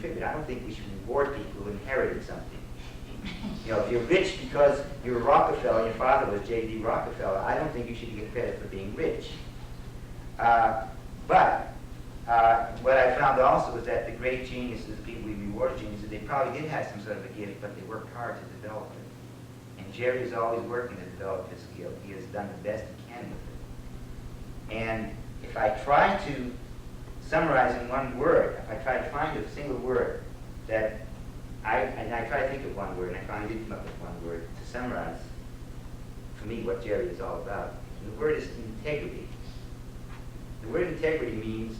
jerry-tribute. I don't think we should reward people who inherited something. You know, if you're rich because you're a Rockefeller and your father was J.D. Rockefeller, I don't think you should get credit for being rich. But what I found also was that the great geniuses, the people we reward geniuses, they probably did have some sort of a gift, but they worked hard to develop it. And Jerry is always working to develop his skill. He has done the best he can with it. And if I try to summarize in one word, if I try to find a single word that I try to think of one word, and I finally did come up with one word to summarize, for me, what Jerry is all about. And the word is integrity. The word integrity means,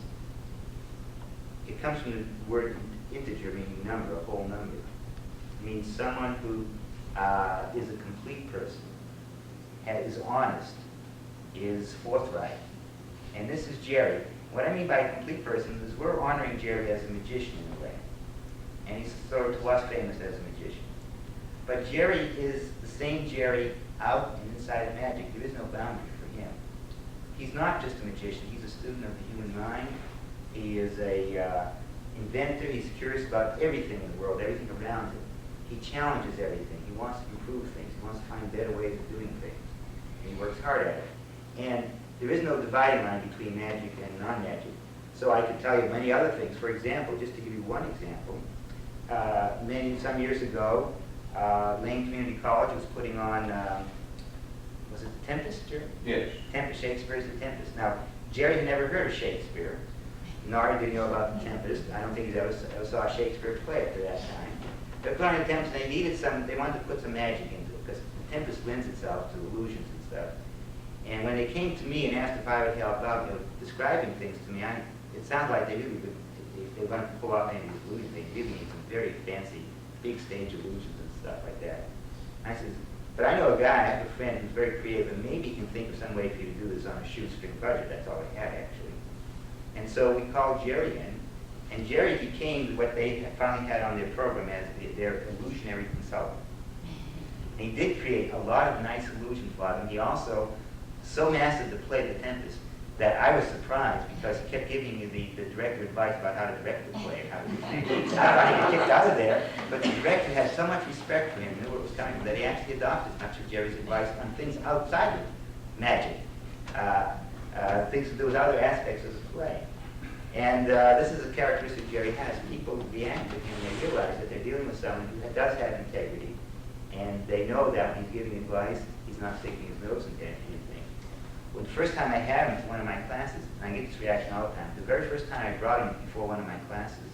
it comes from the word integer, meaning number, a whole number. It means someone who is a complete person, is honest, is forthright. And this is Jerry. What I mean by a complete person is we're honoring Jerry as a magician in a way. And he's sort of to us famous as a magician. But Jerry is the same Jerry out and inside of magic. There is no boundary for him. He's not just a magician. He's a student of the human mind. He is a inventor. He's curious about everything in the world, everything around him. He challenges everything. He wants to improve things. He wants to find better ways of doing things. And he works hard at it. And there is no dividing line between magic and non-magic. So I could tell you many other things. For example, just to give you one example, some years ago, Lane Community College was putting on, was it The Tempest, Jerry? Yes. Tempest, Shakespeare's The Tempest. Now, Jerry had never heard of Shakespeare, nor did he know about The Tempest. I don't think he ever saw a Shakespeare play up to that time. They put on The Tempest, and they wanted to put some magic into it, because The Tempest lends itself to illusions and stuff. And when they came to me and asked if I would help out, describing things to me, it sounded like they really would, if they wanted to pull off any of these illusions, they really need some very fancy, big stage illusions and stuff like that. I said, but I know a guy, I have a friend who's very creative, and maybe he can think of some way for you to do this on a shoestring budget. That's all he had, actually. And so we called Jerry in, and Jerry became what they finally had on their program as their illusionary consultant. And he did create a lot of nice illusions for them. He also so mastered the play The Tempest that I was surprised, because he kept giving me the director advice about how to direct the play and how to do things. I don't know how to get kicked out of there, but the director had so much respect for him, knew where it was coming from, that he actually adopted much of Jerry's advice on things outside of magic, things to do with other aspects of the play. And this is a characteristic Jerry has. People react to him, they realize that they're dealing with someone who does have integrity, and they know that when he's giving advice, he's not sticking his nose into anything. Well, the first time I had him for one of my classes, and I get this reaction all the time, the very first time I brought him before one of my classes,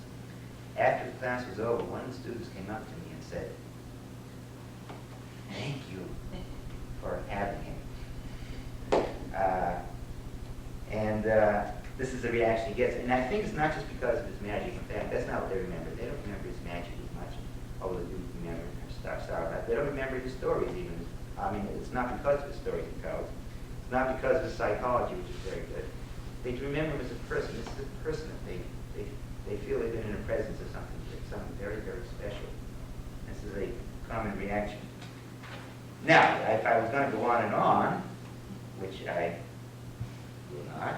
after the class was over, one of the students came up to me and said, "Thank you for having him." This is the reaction he gets. And I think it's not just because of his magic. In fact, that's not what they remember. They don't remember his magic as much, although they do remember stuff. They don't remember his stories even. I mean, it's not because of his stories he tells. It's not because of his psychology, which is very good. They remember him as a person. This is a person that they feel they've been in the presence of something very, very special. This is a common reaction. Now, if I was going to go on and on, which I will not,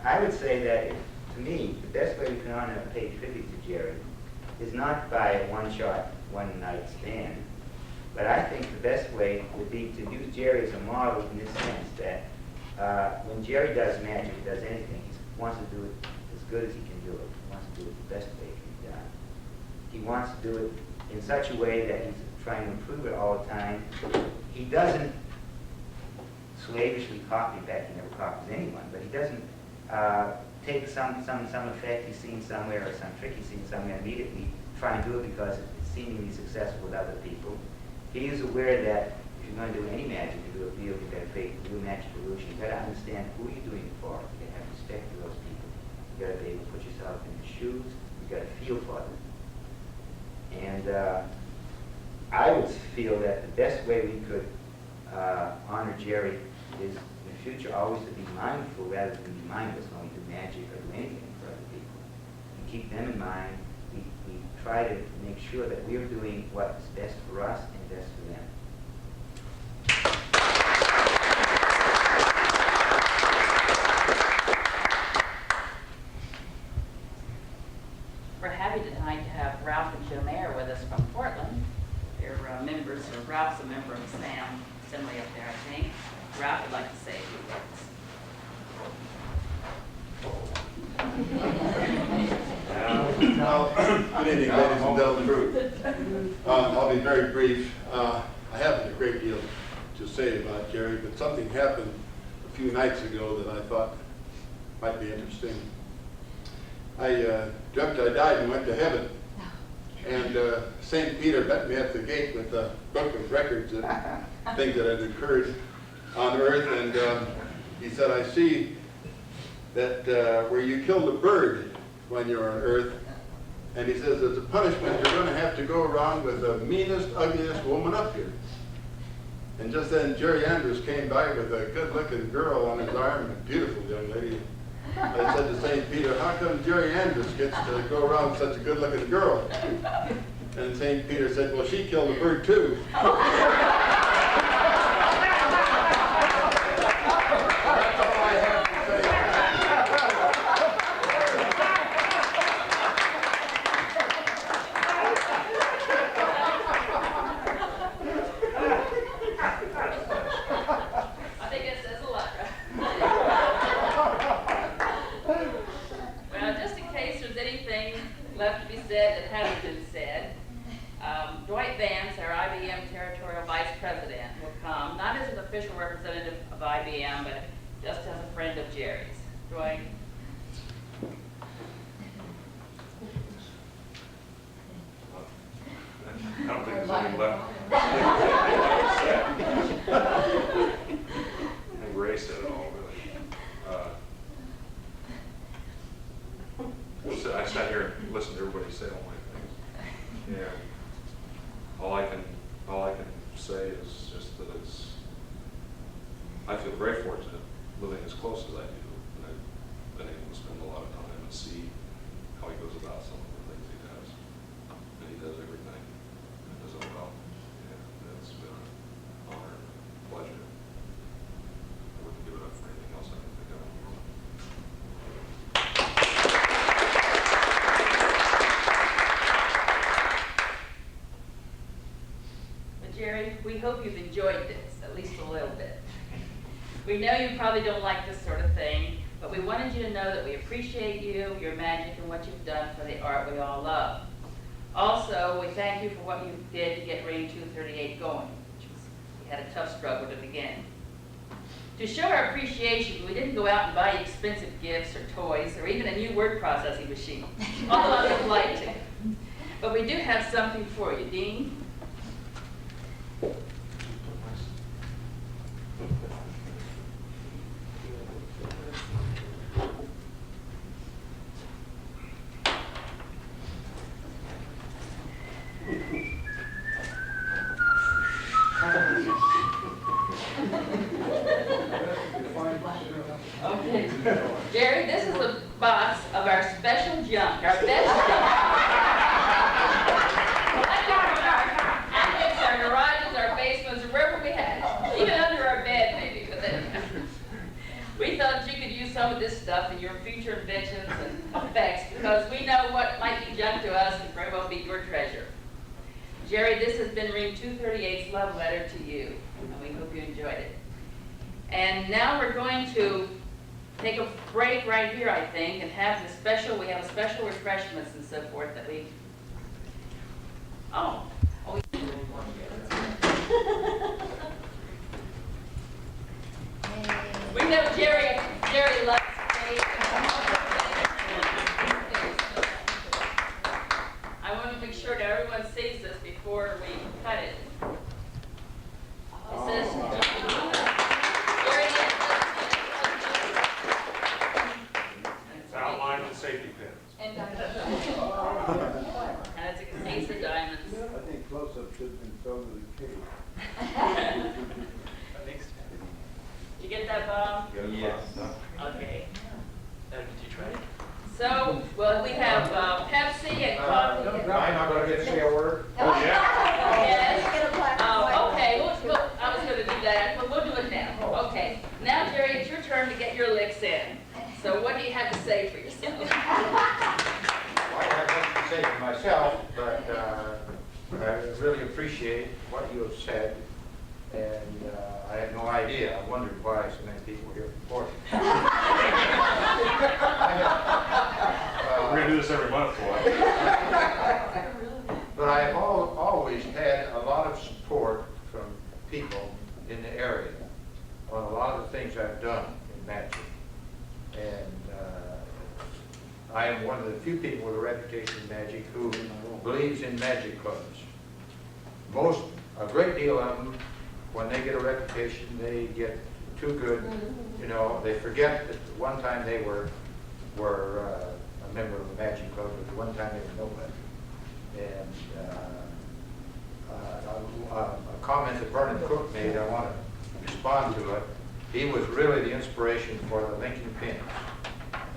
I would say that, to me, the best way we can honor and pay tribute to Jerry is not by a one-shot, one-night stand, but I think the best way would be to use Jerry as a model in this sense that when Jerry does magic, he does anything, he wants to do it as good as he can do it. He wants to do it the best way it can be done. He wants to do it in such a way that he's trying to improve it all the time. He doesn't slavishly copy. In fact, he never copies anyone, but he doesn't take some effect he's seen somewhere or some trick he's seen somewhere and immediately try and do it because it's seemingly successful with other people. He is aware that if you're going to do any magic, you do a field, you've got to create a new magic illusion. You've got to understand who you're doing it for. You've got to have respect for those people. You've got to be able to put yourself in their shoes. You've got to feel for them. And I would feel that the best way we could honor Jerry is in the future always to be mindful rather than be mindless when we do magic or do anything for other people. We keep them in mind. We try to make sure that we're doing what is best for us and best for them. We're happy to Good evening, ladies and gentlemen. I'll be very brief. I haven't a great deal to say about Jerry, but something happened a few nights ago that I thought might be interesting. I dreamt I died and went to heaven. And St. Peter met me at the gate with a book of records of things that had occurred on earth. And he said, I see that where you killed a bird when you were on earth. And he says, as a punishment, you're going to have to go around with the meanest, ugliest woman up here. And just then, Jerry Andrus came by with a good-looking girl on his arm, a beautiful young lady. I said to St. Peter, how come Jerry Andrus gets to go around with such a good-looking girl? And St. Peter said, well, she killed a bird too. That's all I have to say. I think it says a lot, right? Well, just in case there's anything left to be said that hasn't been said, Dwight Vance, our IBM Territorial Vice President, will come, not as an official representative of IBM, but just as a friend of Jerry's. Dwight? I don't think there's any left. I think Ray said it all, really. I sat here and listened to everybody say all my things. And all I can say is just that I feel very fortunate living as close as I do. And I've been able to spend a lot of time and see how he goes about some of the things he does. And he does everything. And does it well. And it's been an honor and a pleasure. I wouldn't give it up for anything else I can think of in the world. Jerry, we hope you've enjoyed this, at least a little bit. We know you probably don't like this sort of thing, but we wanted you to know that we appreciate you, your magic, and what you've done for the art we all love. Also, we thank you for what you did to get Ring 238 going, we had a tough struggle to begin. To show our appreciation, we didn't go out and buy you expensive gifts or toys, or even a new word processing machine, although I would like to. But we do have something for you. Dean? Okay. Jerry, this is the box of our special junk, our best junk. Our garages, our basements, or wherever we had it. Even under our bed, maybe. But then, we thought you could use some of this stuff in your future inventions and effects because we know what might be junk to us and very well be your treasure. Jerry, this has been Ring 238's love letter to you, and we hope you enjoyed it. And now we're going to take a break right here, I think, and have the special, we have special refreshments and so forth that we, we know Jerry loves cake. I want to make sure that everyone sees this before we cut it. It says, It's outlined with safety pins. and it's a case of diamonds. I think close-up should have been filmed with a cake. Did you get that, Bob? Yes. Okay. Did you try it? So, well, we have Pepsi and coffee. I'm not going to get to say a word. Oh, yeah. Yes. Okay, I was going to do that, but we'll do it now. Okay. Now, Jerry, it's your turn to get your licks in. So what do you have to say for yourself? Well, I have nothing to say for myself, but I really appreciate what you have said. And I had no idea. I wondered why so many people were here for it. We're going to do this every month, boy. I am one of the few people with a reputation in magic who believes in magic clubs. A great deal of them, when they get a reputation, they get too good. You know, they forget that one time they were a member of a magic club, but one time they were nobody. And a comment that Vernon Cook made, I want to respond to it. He was really the inspiration for the linking pins.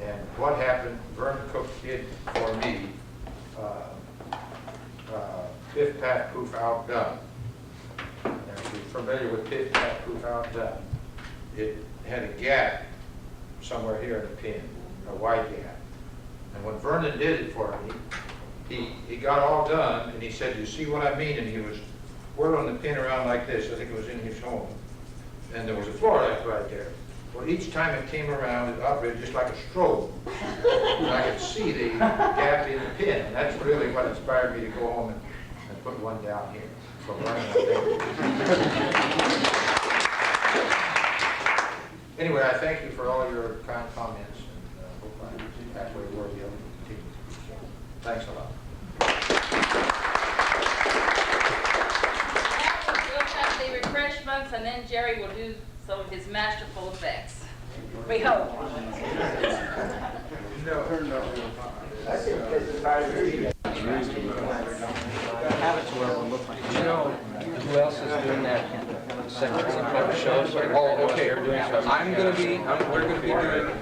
And what happened, Vernon Cook did for me, Piff Paff Poof Outdone. And if you're familiar with Piff Paff Poof Outdone, it had a gap somewhere here in the pin, a wide gap. And when Vernon did it for me, he got all done, and he said, "You see what I mean?" And he was whirling the pin around like this. I think it was in his home. And there was a floor left right there. Well, each time it came around, it operated just like a strobe. And I could see the gap in the pin. And that's really what inspired me to go home and put one down here. So Vernon, anyway, I thank you for all your kind comments, and hope I'm halfway worthy of it to continue. Thanks a lot. We'll have the refreshments, and then Jerry will do some of his masterful effects. We hope. You know who else is doing that second show? Oh, okay. We're gonna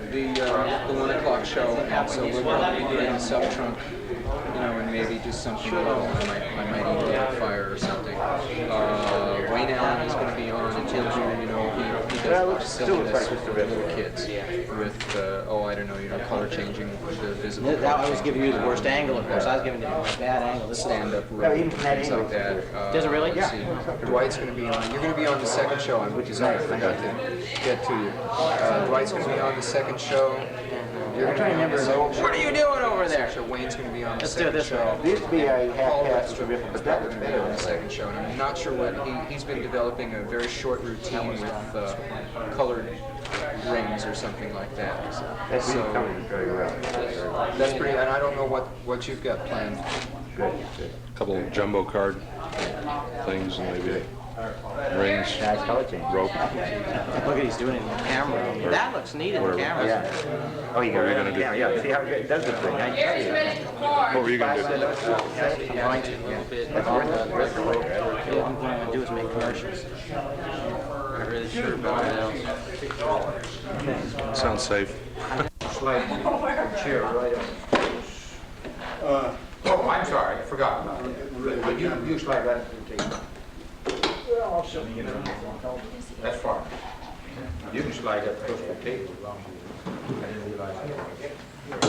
be doing the 1 o'clock show, and so we're going to be doing the sub-trunk, you know, and maybe just something little. I might even get a fire or something. Wayne Allen is going to be on, and Tim Jr., you know, he does silliness with the little kids. With, I don't know, you know, color changing the visible. I was giving you the worst angle, of course. I was giving you a bad angle. This Stand-up room, things like that. Does it really? Yeah. Dwight's going to be on. You're going to be on the second show, which is I forgot to get to you. Dwight's going to be on the second show. I'm trying to remember. What are you doing over there? So Wayne's going to be on the Let's do second this show. one. There used to be a Paul half-past Webster is probably going to be on the second show, and I'm not sure what he's been developing a very short routine with colored rings or something like that. That's So very well. that's pretty, and I don't know what you've got planned. Good. A couple of jumbo card things and maybe rings, Nice color change. rope. Look at he's doing it in the camera. That looks neat in the camera. Yeah. Oh, you got it on the camera. Yeah. See how it does look good. Jerry's ready to perform. What were you going to do? I'm going to, yeah. That's worth it. All I'm going to do is make commercials. I'm not really sure about what else. Sounds safe. Slide chair right up. Oh, I'm sorry, I forgot about it. But you slide right up to the table. Well, you know, that's fine. You can slide up close to the table as long as you, I didn't realize that.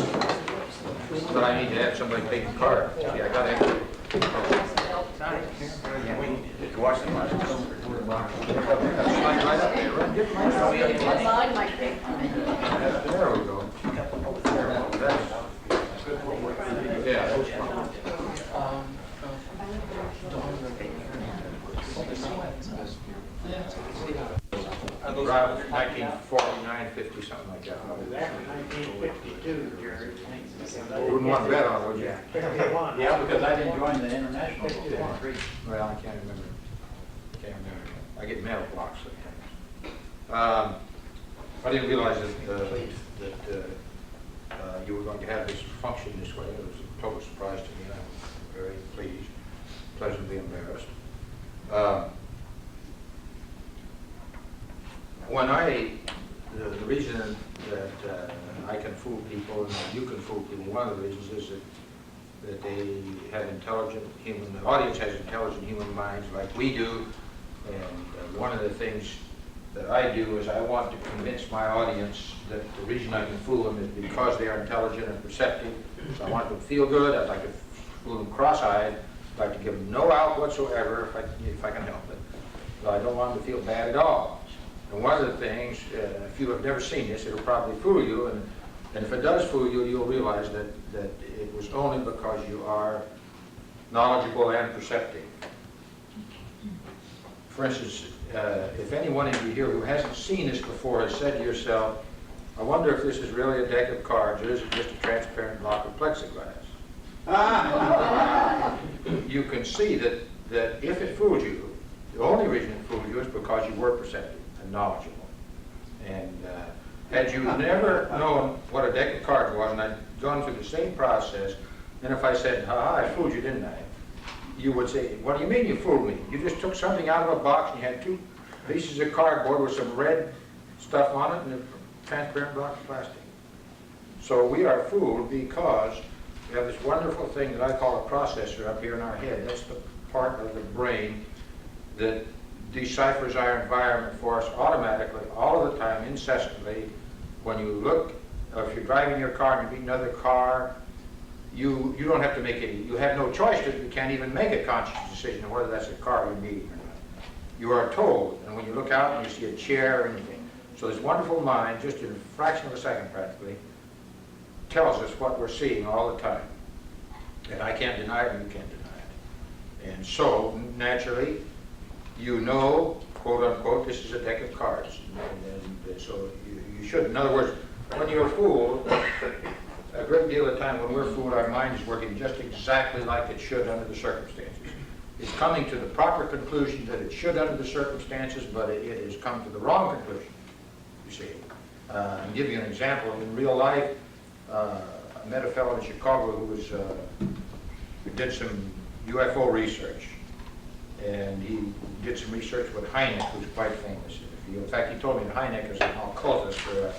But I need to have somebody take the card. See, I got extra. Watch the slide right up there, right? There we go. Yeah, that's fine. Around 1949, 50, something like that. 1952, Jerry. Wouldn't want to bet on it, would you? Yeah, because I didn't join the international. Well, I can't remember. I get mail blocks sometimes. I didn't realize that you were going to have this function this way. It was a total surprise to me. I'm very pleased, pleasantly embarrassed. The reason that I can fool people and you can fool people, one of the reasons is that they have the audience has intelligent human minds like we do. And one of the things that I do is I want to convince my audience that the reason I can fool them is because they are intelligent and perceptive. So I want them to feel good. I'd like to fool them cross-eyed. I'd like to give them no out whatsoever if I can help it. So I don't want them to feel bad at all. And one of the things, if you have never seen this, it'll probably fool you. And if it does fool you, you'll realize that it was only because you are knowledgeable and perceptive. For instance, if anyone of you here who hasn't seen this before has said to yourself, I wonder if this is really a deck of cards, or is it just a transparent block of plexiglass? You can see that if it fooled you, the only reason it fooled you is because you were perceptive and knowledgeable. And had you never known what a deck of cards was, and I'd gone through the same process, then if I said, ha, I fooled you, didn't I? You would say, what do you mean you fooled me? You just took something out of a box and you had 2 pieces of cardboard with some red stuff on it and a transparent block of plastic. So we are fooled because we have this wonderful thing that I call a processor up here in our head. That's the part of the brain that deciphers our environment for us automatically, all of the time, incessantly. When you look, if you're driving your car and you meet another car, you don't have to make any, you have no choice you can't even make a conscious decision of whether that's a car you're meeting or not. You are told, and when you look out and you see a chair or anything, so this wonderful mind, just in a fraction of a second practically, tells us what we're seeing all the time. And I can't deny it and you can't deny it. And so, naturally, you know, quote unquote, this is a deck of cards. And so you should. In other words, when you're fooled, a great deal of the time when we're fooled, our mind is working just exactly like it should under the circumstances. It's coming to the proper conclusion that it should under the circumstances, but it has come to the wrong conclusion, you see. I'll give you an example. In real life, I met a fellow in Chicago who did some UFO research. And he did some research with Hynek, who's quite famous in the field. In fact, he told me that Hynek is an occultist or a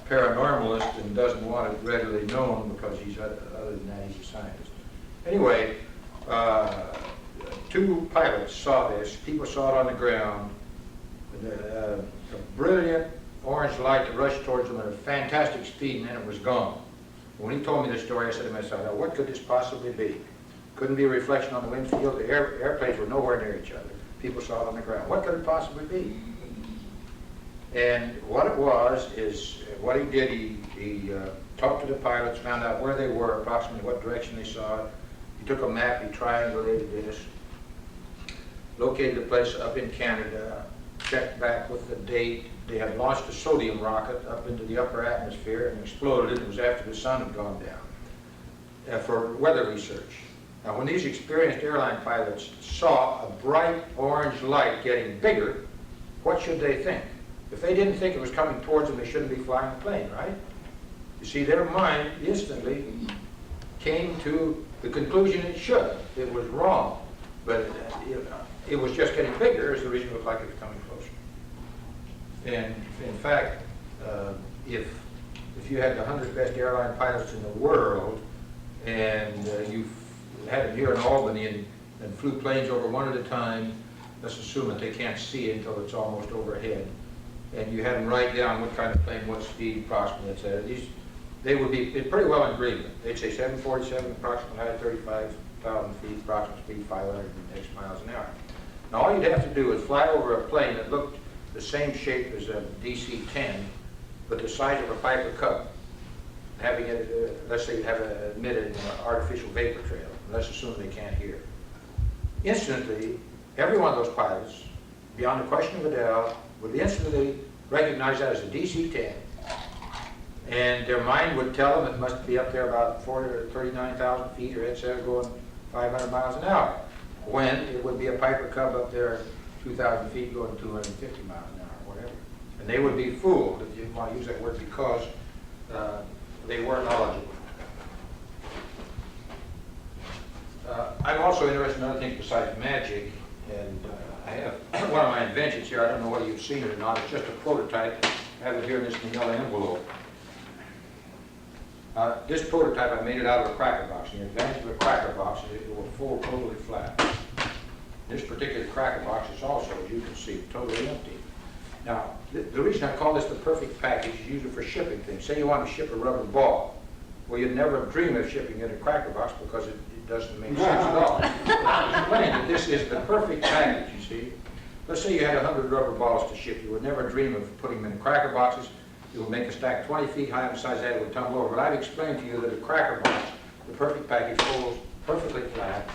paranormalist and doesn't want it readily known because he's, other than that, he's a scientist. Anyway, 2 pilots saw this. People saw it on the ground. A brilliant orange light that rushed towards them at a fantastic speed, and then it was gone. When he told me this story, I said to myself, now what could this possibly be? Couldn't be a reflection on the wind field. The airplanes were nowhere near each other. People saw it on the ground. What could it possibly be? And what it was is, what he did, he talked to the pilots, found out where they were, approximately what direction they saw it. He took a map, he triangulated this, located the place up in Canada, checked back with the date. They had launched a sodium rocket up into the upper atmosphere and exploded it. It was after the sun had gone down for weather research. Now, when these experienced airline pilots saw a bright orange light getting bigger, what should they think? If they didn't think it was coming towards them, they shouldn't be flying the plane, right? You see, their mind instantly came to the conclusion it should. It was wrong, but it was just getting bigger is the reason it looked like it was coming closer. And in fact, if you had the 100 best airline pilots in the world, and you had them here in Albany and flew planes over one at a time, let's assume that they can't see it until it's almost overhead, and you had them write down what kind of plane, what speed, approximately, etc. They would be pretty well in agreement. They'd say 747, approximate height 35,000 feet, approximate speed 500X miles an hour. Now all you'd have to do is fly over a plane that looked the same shape as a DC-10, but the size of a Piper Cub, having it, let's say you have emitted an artificial vapor trail. Let's assume they can't hear. Instantly, every one of those pilots, beyond a question of a doubt, would instantly recognize that as a DC-10, and their mind would tell them it must be up there about 40 or 39,000 feet, or etc., going 500 miles an hour, when it would be a Piper Cub up there 2,000 feet going 250 miles an hour, whatever. And they would be fooled, if you want to use that word, because they weren't knowledgeable. I'm also interested in other things besides magic, and I have one of my inventions here. I don't know whether you've seen it or not. It's just a prototype. I have it here in this manila envelope. This prototype, I made it out of a cracker box. And the advantage of a cracker box is it will fold totally flat. This particular cracker box is also, as you can see, totally empty. Now, the reason I call this the perfect package is usually for shipping things. Say you want to ship a rubber ball. Well, you'd never dream of shipping it in a cracker box because it doesn't make sense at all. Explain that this is the perfect package, you see. Let's say you had 100 rubber balls to ship. You would never dream of putting them in cracker boxes. You would make a stack 20 feet high, and besides that, it would tumble over. But I've explained to you that a cracker box, the perfect package, folds perfectly flat.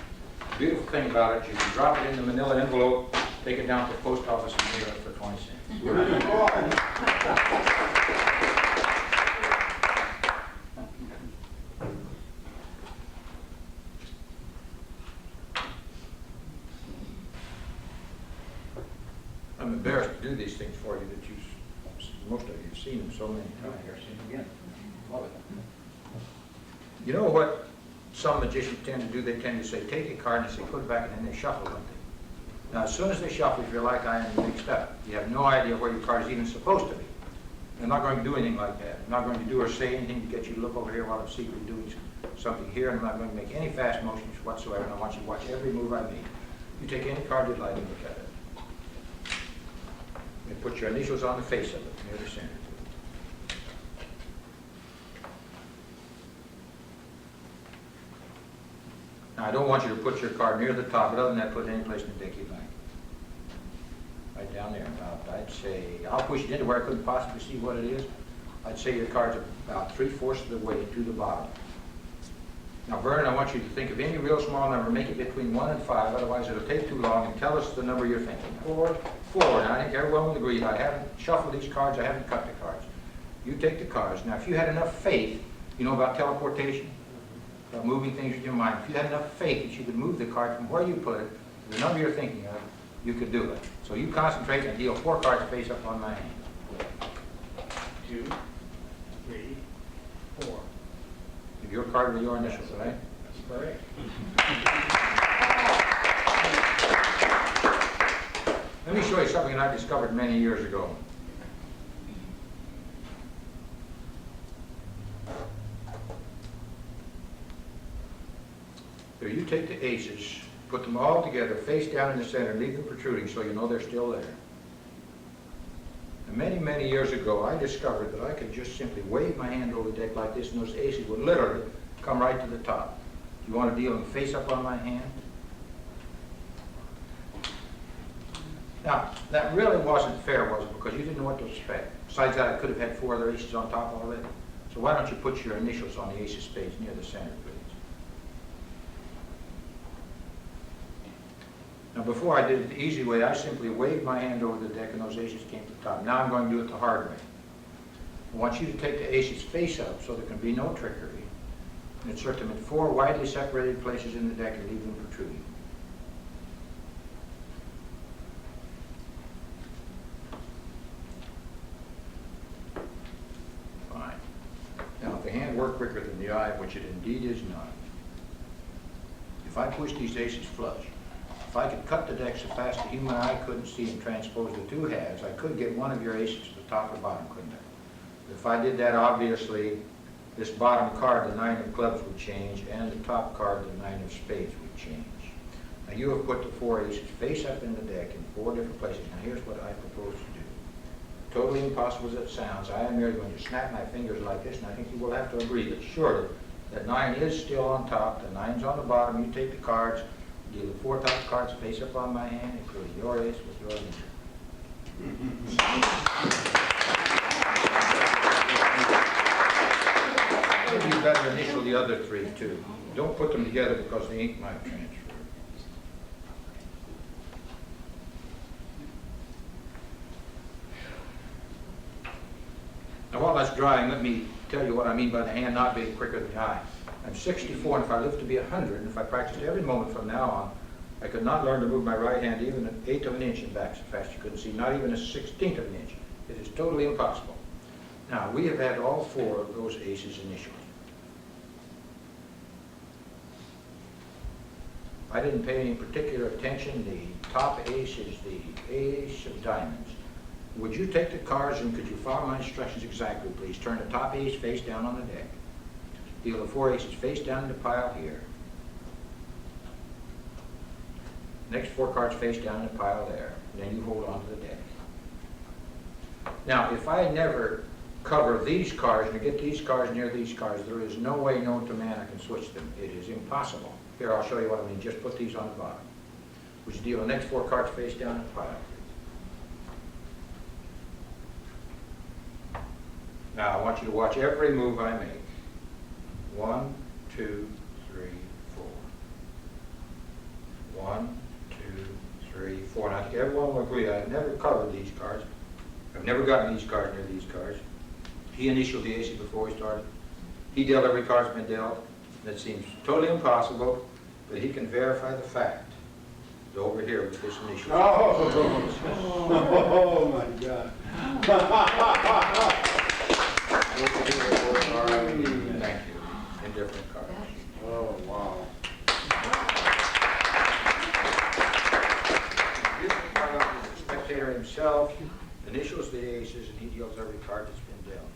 The beautiful thing about it, you can drop it in the manila envelope, take it down to the post office, and mail it for 20 cents. so many times. Here, see him again. Love it. You know what some magicians tend to do? They tend to say, take a card and say, put it back, and then they shuffle, don't they? Now, as soon as they shuffle, if you're like I am, mixed up. You have no idea where your card is even supposed to be. They're not going to do anything like that. I'm not going to do or say anything to get you to look over here while I'm secretly doing something here, and I'm not going to make any fast motions whatsoever, and I want you to watch every move I make. You take any card you'd like and look at it. And put your initials on the face of it, near the center. Now, I don't want you to put your card near the top, but other than that, put it any place in the deck you like. Right down there. About, I'd say, I'll push it into where I couldn't possibly see what it is. I'd say your card's about 3/4 of the way to the bottom. Now, Vernon, I want you to think of any real small number, make it between 1 and 5, otherwise it'll take too long, and tell us the number you're thinking of. 4. Now, I think everyone will agree, I haven't shuffled these cards, I haven't cut the cards. You take the cards. Now, if you had enough faith, you know about teleportation? About moving things with your mind. If you had enough faith that you could move the card from where you put it, the number you're thinking of, you could do it. So you concentrate and deal 4 cards face up on my hand. 2, 3, 4. If your card with your initials, right? That's correct. Let me show you something I discovered many years ago. Here, you take the aces, put them all together, face down in the center, leave them protruding so you know they're still there. And many, many years ago, I discovered that I could just simply wave my hand over the deck like this, and those aces would literally come right to the top. You want to deal them face up on my hand? Now, that really wasn't fair, was it? Because you didn't know what to expect. Besides that, I could have had 4 other aces on top already. So why don't you put your initials on the ace of spades near the center, please? Now, before I did it the easy way, I simply waved my hand over the deck and those aces came to the top. Now I'm going to do it the hard way. I want you to take the aces face up so there can be no trickery, and insert them in 4 widely separated places in the deck and leave them protruding. Fine. Now, if the hand were quicker than the eye, which it indeed is not, if I push these aces flush, if I could cut the deck so fast the human eye couldn't see and transpose the 2 halves, I could get one of your aces to the top or bottom, couldn't I? If I did that, obviously, this bottom card, the 9 of clubs, would change, and the top card, the 9 of spades, would change. Now, you have put the 4 aces face up in the deck in 4 different places. Now, here's what I propose to do. Totally impossible as it sounds, I am merely going to snap my fingers like this, and I think you will have to agree that surely that 9 is still on top, the 9's on the bottom, you take the cards, deal the 4 top cards face up on my hand, including your ace with your initial. Maybe you better initial the other 3 too. Don't put them together because the ink might transfer. Now while that's drying, let me tell you what I mean by the hand not being quicker than the eye. I'm 64, and if I live to be 100, and if I practiced every moment from now on, I could not learn to move my right hand even an 1/8 of an inch in back so fast you couldn't see, not even a 1/16 of an inch. It is totally impossible. Now, we have had all 4 of those aces initially. I didn't pay any particular attention. The top ace is the ace of diamonds. Would you take the cards and could you follow my instructions exactly, please? Turn the top ace face down on the deck. Deal the 4 aces face down in the pile here. Next 4 cards face down in the pile there. And then you hold on to the deck. Now, if I never cover these cards and get these cards near these cards, there is no way known to man I can switch them. It is impossible. Here, I'll show you what I mean. Just put these on the bottom. Would you deal the next 4 cards face down in the pile? Now, I want you to watch every move I make. 1, 2, 3, 4. 1, 2, 3, 4. And I think everyone will agree I've never covered these cards. I've never gotten these cards near these cards. He initialed the aces before he started. He dealt every card's been dealt. That seems totally impossible, but he can verify the fact. It's over here with this initial. Oh my God. Thank you. In different cards. Oh, wow. Here's the card of the spectator himself, initials the aces, and he deals every card that's been dealt.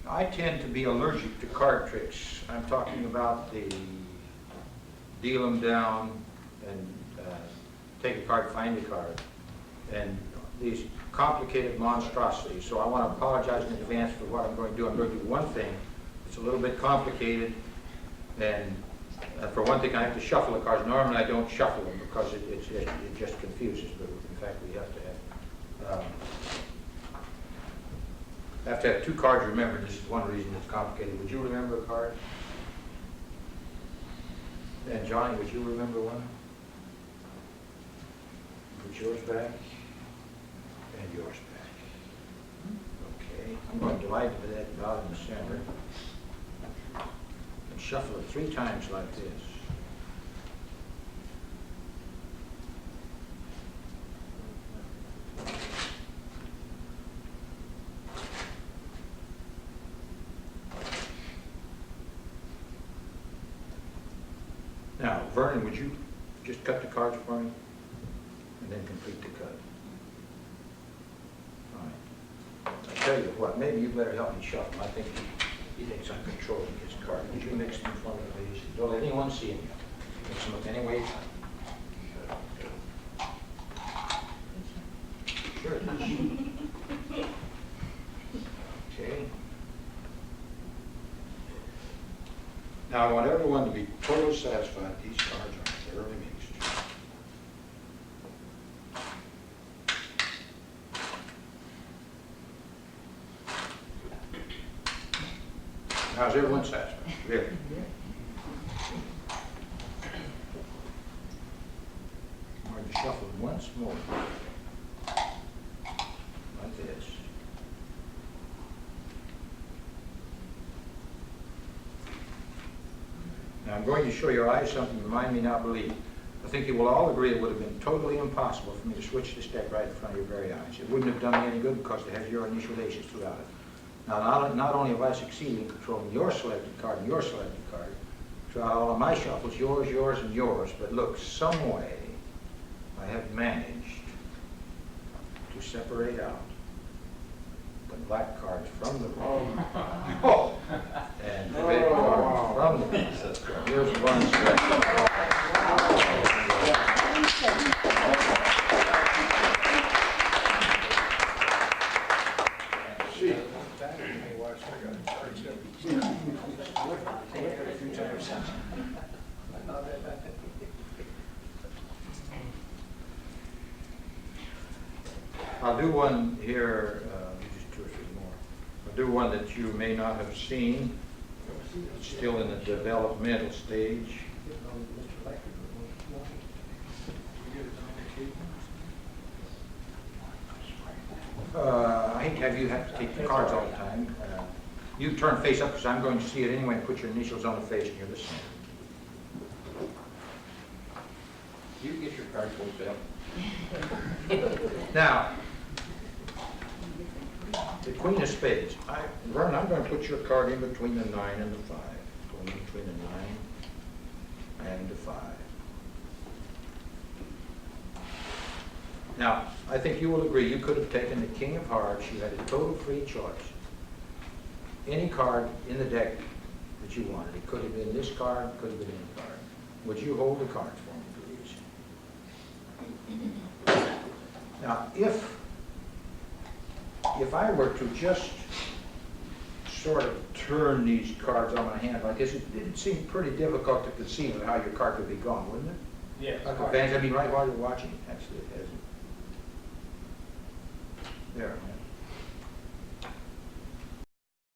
I tend to be allergic to card tricks. I'm talking about the deal them down and take a card, find a card, and these complicated monstrosities. So I want to apologize in advance for what I'm going to do. I'm going to do one thing. It's a little bit complicated, and for one thing, I have to shuffle the cards. Normally, I don't shuffle them because it just confuses. But in fact, we have to have two cards remembered. This is one reason it's complicated. Would you remember a card? And Johnny, would you remember one? Put yours back and yours back. Okay, I'm going to divide that dot in the center and shuffle it 3 times like this. Now, Vernon, would you just cut the cards for me? And then complete the cut. Fine. I'll tell you what, maybe you better help me shuffle. I think he thinks I'm controlling his card. Would you mix them for me, please? Don't let anyone see him. Mix them up any way you can. Sure. Okay. Now, I want everyone to be totally satisfied these cards are thoroughly mixed. How's everyone satisfied? Really? I'm going to shuffle once more. Like this. Now I'm going to show your eyes something you might not believe. I think you will all agree it would have been totally impossible for me to switch this deck right in front of your very eyes. It wouldn't have done me any good because it has your initial aces throughout it. Now, not only have I succeeded in controlling your selected card and your selected card, throughout all of my shuffles, yours, yours, and yours, but look, some way I have managed to separate out the black cards from the red. Oh. And the red cards from the red. Here's one select. I'll do one here, just 2 or 3 more. I'll do one that you may not have seen. It's still in the developmental stage. I hate to have you have to take the cards all the time. You turn face up because I'm going to see it anyway and put your initials on the face near the center. You get your cards worked out. Now, the Queen of Spades. Vern, I'm going to put your card in between the 9 and the 5. Going in between the 9 and the 5. Now, I think you will agree you could have taken the King of Hearts. You had a total free choice. Any card in the deck that you wanted. It could have been this card, could have been any card. Would you hold the cards for me, please? Now, if I were to just sort of turn these cards on my hand like this, it'd seem pretty difficult to conceive of how your card could be gone, wouldn't it? Yes. Like a fans, I mean, right while you're watching, actually, it has. There.